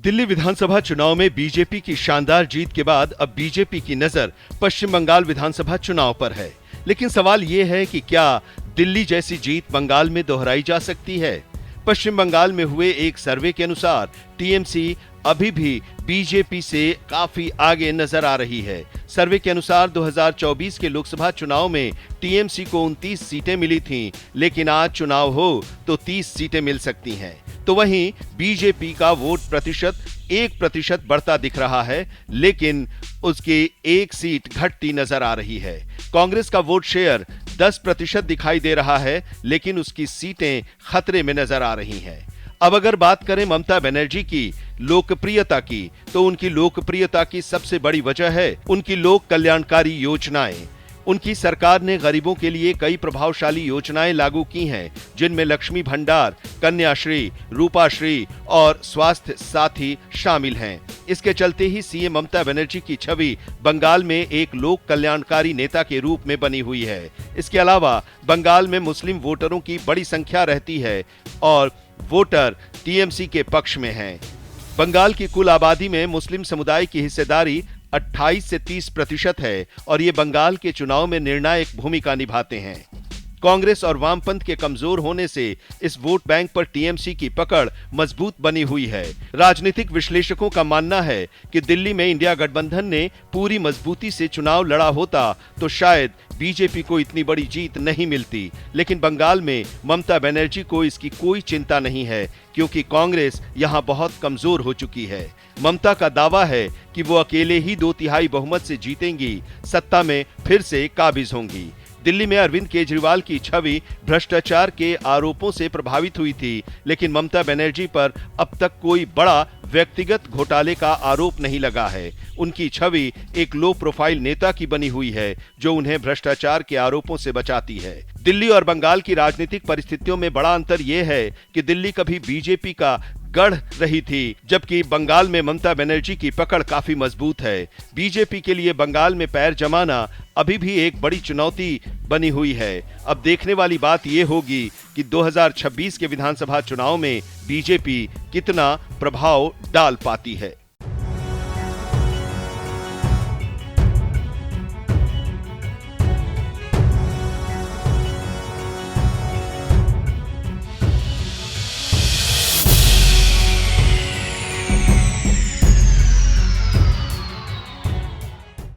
दिल्ली विधानसभा चुनाव में बीजेपी की शानदार जीत के बाद अब बीजेपी की नजर पश्चिम बंगाल विधानसभा चुनाव पर है। लेकिन सवाल ये है कि क्या दिल्ली जैसी जीत बंगाल में दोहराई जा सकती है? पश्चिम बंगाल में हुए एक सर्वे के अनुसार टीएमसी अभी भी बीजेपी से काफी आगे नजर आ रही है। सर्वे के अनुसार 2024 के लोकसभा चुनाव में टीएमसी को 29 सीटें मिली थीं, लेकिन आज चुनाव हो तो 30 सीटें मिल सकती हैं। तो वहीं बीजेपी का वोट प्रतिशत 1% बढ़ता दिख रहा है, लेकिन उसकी एक सीट घटती नजर आ रही है। कांग्रेस का वोट शेयर 10% दिखाई दे रहा है, लेकिन उसकी सीटें खतरे में नजर आ रही हैं। अब अगर बात करें ममता बनर्जी की लोकप्रियता की, तो उनकी लोकप्रियता की सबसे बड़ी वजह है उनकी लोक कल्याणकारी योजनाएं। उनकी सरकार ने गरीबों के लिए कई प्रभावशाली योजनाएं लागू की हैं, जिनमें लक्ष्मी भंडार, कन्याश्री, रूपाश्री और स्वास्थ्य साथी शामिल हैं। इसके चलते ही सीएम ममता बनर्जी की छवि बंगाल में एक लोक कल्याणकारी नेता के रूप में बनी हुई है। इसके अलावा बंगाल में मुस्लिम वोटरों की बड़ी संख्या रहती है और वोटर टीएमसी के पक्ष में हैं। बंगाल की कुल आबादी में मुस्लिम समुदाय की हिस्सेदारी 28 से 30% है और ये बंगाल के चुनाव में निर्णायक भूमिका निभाते हैं। कांग्रेस और वामपंथ के कमजोर होने से इस वोट बैंक पर टीएमसी की पकड़ मजबूत बनी हुई है। राजनीतिक विश्लेषकों का मानना है कि दिल्ली में इंडिया गठबंधन ने पूरी मजबूती से चुनाव लड़ा होता तो शायद बीजेपी को इतनी बड़ी जीत नहीं मिलती, लेकिन बंगाल में ममता बनर्जी को इसकी कोई चिंता नहीं है, क्योंकि कांग्रेस यहां बहुत कमजोर हो चुकी है। ममता का दावा है कि वो अकेले ही 2/3 बहुमत से जीतेंगी, सत्ता में फिर से काबिज होंगी। दिल्ली में अरविंद केजरीवाल की छवि भ्रष्टाचार के आरोपों से प्रभावित हुई थी, लेकिन ममता बनर्जी पर अब तक कोई बड़ा व्यक्तिगत घोटाले का आरोप नहीं लगा है। उनकी छवि एक लो प्रोफाइल नेता की बनी हुई है, जो उन्हें भ्रष्टाचार के आरोपों से बचाती है। दिल्ली और बंगाल की राजनीतिक परिस्थितियों में बड़ा अंतर यह है कि दिल्ली कभी बीजेपी का गढ़ रही थी, जबकि बंगाल में ममता बनर्जी की पकड़ काफी मजबूत है। बीजेपी के लिए बंगाल में पैर जमाना अभी भी एक बड़ी चुनौती बनी हुई है। अब देखने वाली बात यह होगी कि 2026 के विधानसभा चुनाव में बीजेपी कितना प्रभाव डाल पाती है।